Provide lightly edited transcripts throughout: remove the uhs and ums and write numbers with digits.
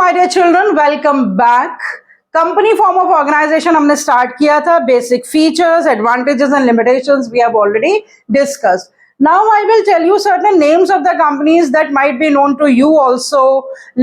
my dear children, welcome back. Company form of organisation हमने start किया था. Basic features, advantages and limitations we have already discussed. Now I will tell you certain names of the companies that might be known to you also.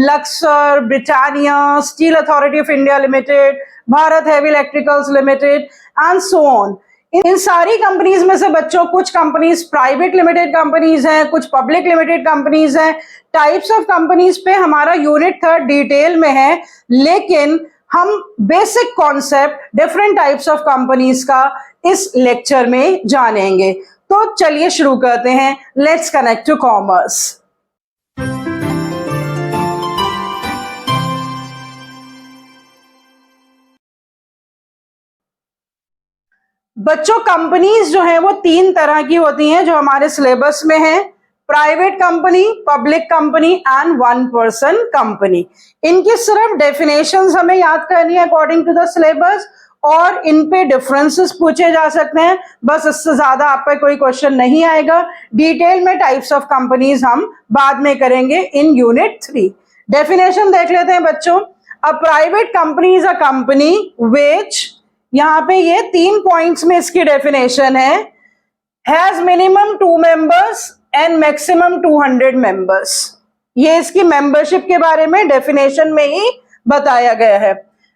Luxor, Britannia, Steel Authority of India Limited, Bharat Heavy Electricals Limited and so on. इन सारी companies में से बच्चों कुछ companies private limited companies हैं, कुछ public limited companies हैं. Types of companies पे हमारा यूनिट 3 डिटेल में है, लेकिन हम basic concept different types of companies का इस लेक्चर में जानेंगे. तो चलिए शुरू करते हैं. Let's connect to commerce. बच्चों कंपनीज जो हैं वो 3 तरह की होती हैं जो हमारे सिलेबस में है. Private company, public company and one person company. इनकी सिर्फ डेफिनेशंस हमें याद करनी है अकॉर्डिंग टू द सिलेबस, और इन पे डिफरेंसेस पूछे जा सकते हैं. बस इससे ज्यादा आप पे कोई क्वेश्चन नहीं आएगा. डिटेल में टाइप्स ऑफ कंपनीज हम बाद में करेंगे इन यूनिट 3. डेफिनेशन देख लेते हैं बच्चों. अ private company is a company विच, यहाँ पे ये 3 पॉइंट्स में इसकी डेफिनेशन है, has minimum 2 members and maximum 200 members. ये इसकी मेंबरशिप के बारे में डेफिनेशन में ही बताया गया है.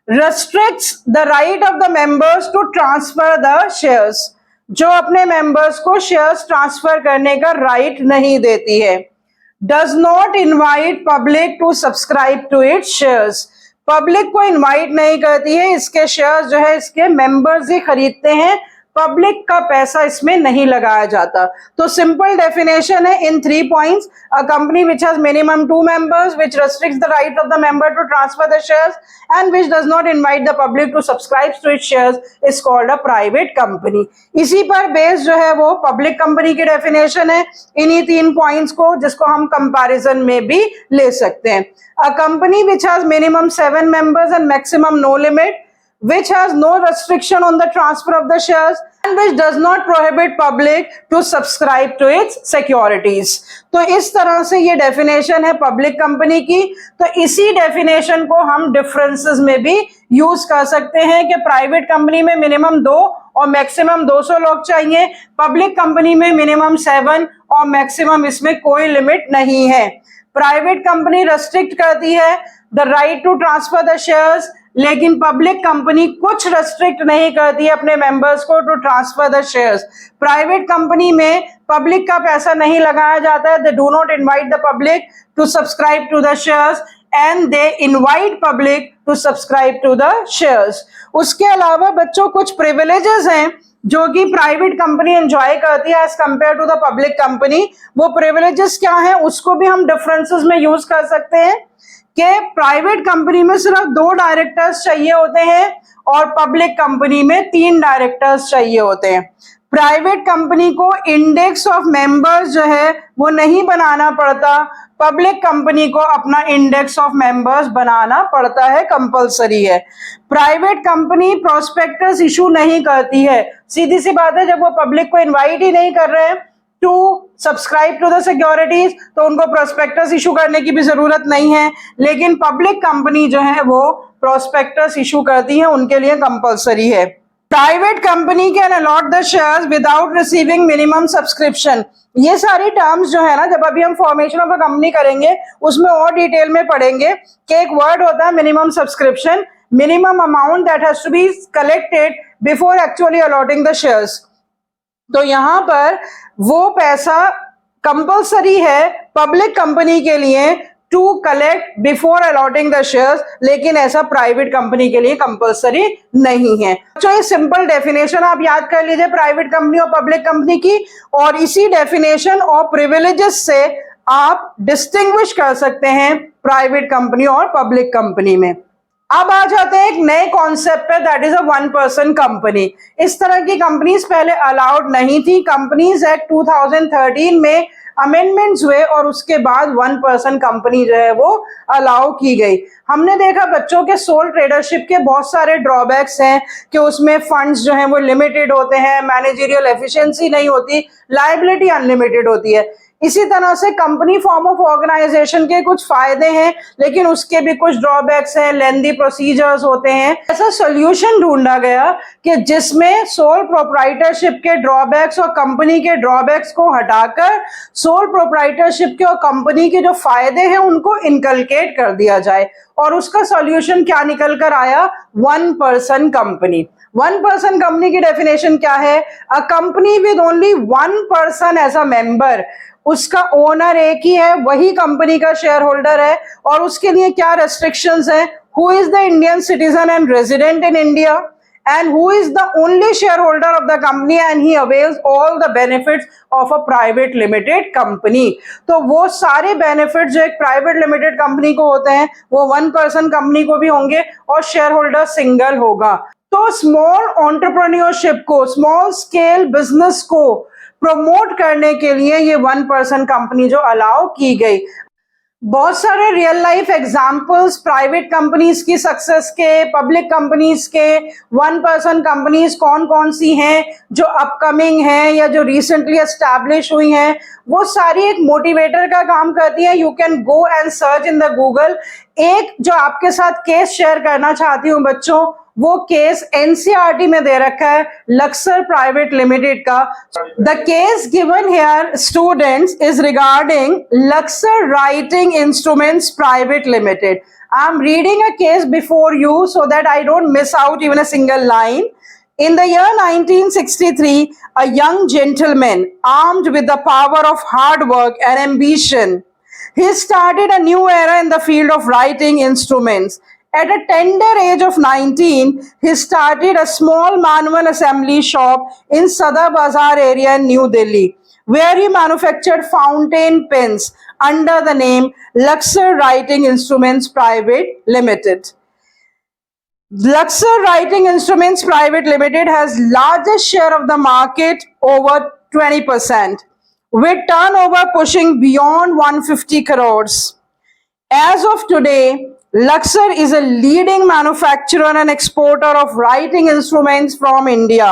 restricts the right of the members to transfer the shares, जो अपने मेंबर्स को शेयर्स ट्रांसफर करने का राइट नहीं देती है. does not invite public to subscribe to its shares, public को इनवाइट नहीं करती है. इसके शेयर्स जो है इसके मेंबर्स ही खरीदते हैं, पब्लिक का पैसा इसमें नहीं लगाया जाता. तो सिंपल डेफिनेशन है in 3 points. A company which has minimum 2 members, which restricts the right of the member to transfer the shares and which does not invite the public to subscribe to its shares is called a private company. इसी पर base जो है वो public company की definition है, इन्हीं 3 points को, जिसको हम कंपैरिजन में भी ले सकते हैं. A company which has minimum 7 members and maximum no limit, which has no restriction on the transfer of the shares and which does not prohibit public to subscribe to its securities. तो इस तरह से ये definition है public company की. तो इसी definition को हम डिफरेंसेस में भी यूज कर सकते हैं कि प्राइवेट कंपनी में मिनिमम 2 और मैक्सिमम 200 लोग चाहिए, पब्लिक कंपनी में मिनिमम 7 और मैक्सिमम इसमें कोई लिमिट नहीं है. प्राइवेट कंपनी रेस्ट्रिक्ट करती है the right to transfer the shares, लेकिन पब्लिक कंपनी कुछ रेस्ट्रिक्ट नहीं करती है अपने मेंबर्स को to transfer the shares. Private company में पब्लिक का पैसा नहीं लगाया जाता है. They do not invite the public to subscribe to the shares and they invite public to subscribe to the shares. उसके अलावा बच्चों कुछ प्रिविलेजेस हैं जो कि प्राइवेट कंपनी एंजॉय करती है as compare to the public company. वो प्रिविलेजेस क्या है उसको भी हम डिफरेंसेस में यूज कर सकते हैं कि प्राइवेट कंपनी में सिर्फ 2 डायरेक्टर्स चाहिए होते हैं और पब्लिक कंपनी में 3 डायरेक्टर्स चाहिए होते हैं. प्राइवेट कंपनी को इंडेक्स ऑफ मेंबर्स जो है वो नहीं बनाना पड़ता, पब्लिक कंपनी को अपना इंडेक्स ऑफ मेंबर्स बनाना पड़ता है, कंपलसरी है. प्राइवेट कंपनी प्रोस्पेक्टस इशू नहीं करती है. सीधी सी बात है, जब वो पब्लिक को इनवाइट ही नहीं कर रहे हैं to subscribe to the securities तो उनको प्रोस्पेक्टस इशू करने की भी जरूरत नहीं है. लेकिन पब्लिक कंपनी जो है वो प्रोस्पेक्टस इशू करती है, उनके लिए कंपलसरी है. Private company can allot the shares without receiving minimum subscription. ये सारी टर्म्स जो है ना, जब अभी हम फॉर्मेशन ऑफ अ कंपनी करेंगे उसमें और डिटेल में पढ़ेंगे कि एक वर्ड होता है minimum subscription, minimum amount that has to be collected before actually allotting the shares. तो यहाँ पर वो पैसा कंपलसरी है पब्लिक कंपनी के लिए to collect before allotting the shares, लेकिन ऐसा प्राइवेट कंपनी के लिए कंपलसरी नहीं है. तो ये सिंपल डेफिनेशन आप याद कर लीजिए प्राइवेट कंपनी और पब्लिक कंपनी की, और इसी डेफिनेशन और प्रिविलेजेस से आप डिस्टिंग्विश कर सकते हैं प्राइवेट कंपनी और पब्लिक कंपनी में. अब आ जाते हैं एक नए कॉन्सेप्ट पे, that is a 1 person company. इस तरह की कंपनीज पहले अलाउड नहीं थी. कंपनीज एक्ट 2013 में अमेंडमेंट्स हुए और उसके बाद 1 पर्सन कंपनी जो है वो अलाउ की गई. हमने देखा बच्चों के सोल ट्रेडरशिप के बहुत सारे ड्रॉबैक्स हैं कि उसमें फंड्स जो हैं वो लिमिटेड होते हैं, मैनेजरियल एफिशिएंसी नहीं होती, लायबिलिटी अनलिमिटेड होती है. इसी तरह से कंपनी फॉर्म ऑफ ऑर्गेनाइजेशन के कुछ फायदे हैं, लेकिन उसके भी कुछ ड्रॉबैक्स हैं, लेंदी प्रोसीजर्स होते हैं। ऐसा सॉल्यूशन ढूंढा गया कि जिसमें सोल प्रोप्राइटरशिप के ड्रॉबैक्स और कंपनी के ड्रॉबैक्स को हटाकर सोल प्रोप्राइटरशिप के और कंपनी के जो फायदे हैं उनको इनकलकेट कर दिया जाए। और उसका सॉल्यूशन क्या निकल कर आया? One person company. One person company की डेफिनेशन क्या है? A company with only one person as a member. उसका ओनर एक ही है, वही कंपनी का शेयर होल्डर है, और उसके लिए क्या रेस्ट्रिक्शंस हैं? Who is the Indian citizen and resident in India, and who is the only shareholder of the company and he avails all the benefits of a private limited company। तो वो सारे benefits जो एक private limited company को होते हैं वो one person company को भी होंगे और shareholder single होगा। तो small entrepreneurship को, small scale business को प्रमोट करने के लिए ये one person company जो अलाउ की गई। बहुत सारे real life examples private companies की सक्सेस के, पब्लिक कंपनीज के, वन पर्सन कंपनीज कौन कौन सी हैं जो अपकमिंग हैं या जो रिसेंटली एस्टैब्लिश हुई हैं, वो सारी एक मोटिवेटर का काम करती है। You can go and search in the Google. एक जो आपके साथ केस शेयर करना चाहती हूँ बच्चों, वो केस एनसीईआरटी में दे रखा है लक्सर प्राइवेट लिमिटेड का। The case given here students is regarding Laksar writing instruments private limited. I am reading a case before you so that I don't miss out even a single line. In the year 1963, a young gentleman armed with the power of hard work and ambition, he started a new era in the field of writing instruments. At a tender age of 19, he started a small manual assembly shop in Sadar Bazaar area in New Delhi, where he manufactured fountain pens under the name Luxor Writing Instruments Private Limited. Luxor Writing Instruments Private Limited has largest share of the market, over 20%, with turnover pushing beyond 150 crores. As of today, Luxor is a leading manufacturer and exporter of writing instruments from India.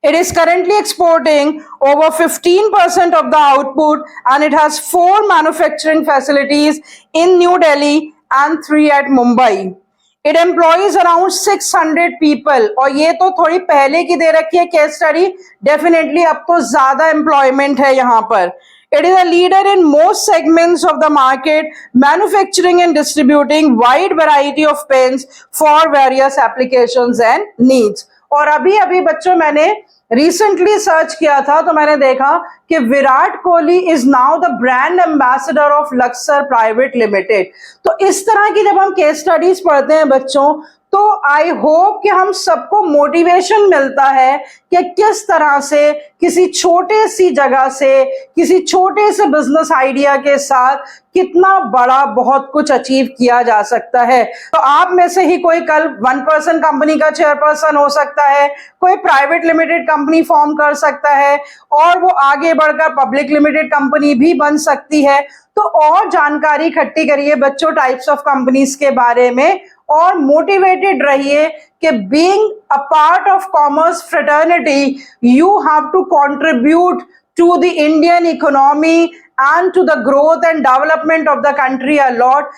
It is currently exporting over 15% of the output, and it has 4 manufacturing facilities in New Delhi and 3 at Mumbai. It employs around 600 people। और ये तो थोड़ी पहले की दे रखी है case study, definitely अब तो ज्यादा एम्प्लॉयमेंट है यहाँ पर। It is a leader in most segments of the market, manufacturing and distributing wide variety of pens for various applications and needs। और अभी अभी बच्चों मैंने रिसेंटली सर्च किया था तो मैंने देखा कि Virat Kohli is now the brand ambassador of Laksar private limited. तो इस तरह की जब हम केस स्टडीज पढ़ते हैं बच्चों, तो आई होप कि हम सबको मोटिवेशन मिलता है कि किस तरह से किसी छोटे सी जगह से, किसी छोटे से बिजनेस आइडिया के साथ कितना बड़ा बहुत कुछ अचीव किया जा सकता है। तो आप में से ही कोई कल वन पर्सन कंपनी का चेयरपर्सन हो सकता है, कोई प्राइवेट लिमिटेड कंपनी फॉर्म कर सकता है, और वो आगे बढ़कर पब्लिक लिमिटेड कंपनी भी बन सकती है। तो और जानकारी इकट्ठी करिए बच्चों टाइप्स ऑफ कंपनीज के बारे में, और मोटिवेटेड रहिए कि being a part of commerce fraternity you have to contribute to the Indian economy and to the growth and development of the country a lot.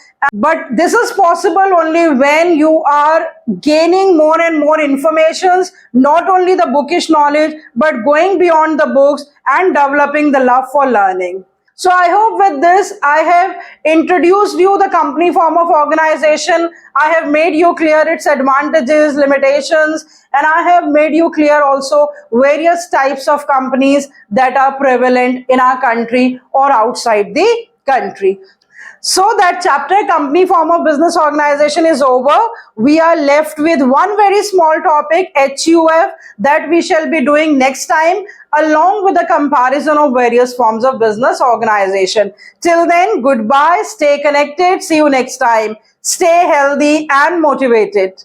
But this is possible only when you are gaining more and more informations, not only the bookish knowledge, but going beyond the books and developing the love for learning. So I hope with this I have introduced you the company form of organization. I have made you clear its advantages, limitations, and I have made you clear also various types of companies that are prevalent in our country or outside the country. So that chapter company form of business organization is over. We are left with one very small topic, HUF, that we shall be doing next time, along with a comparison of various forms of business organization. Till then, goodbye, stay connected, see you next time. Stay healthy and motivated.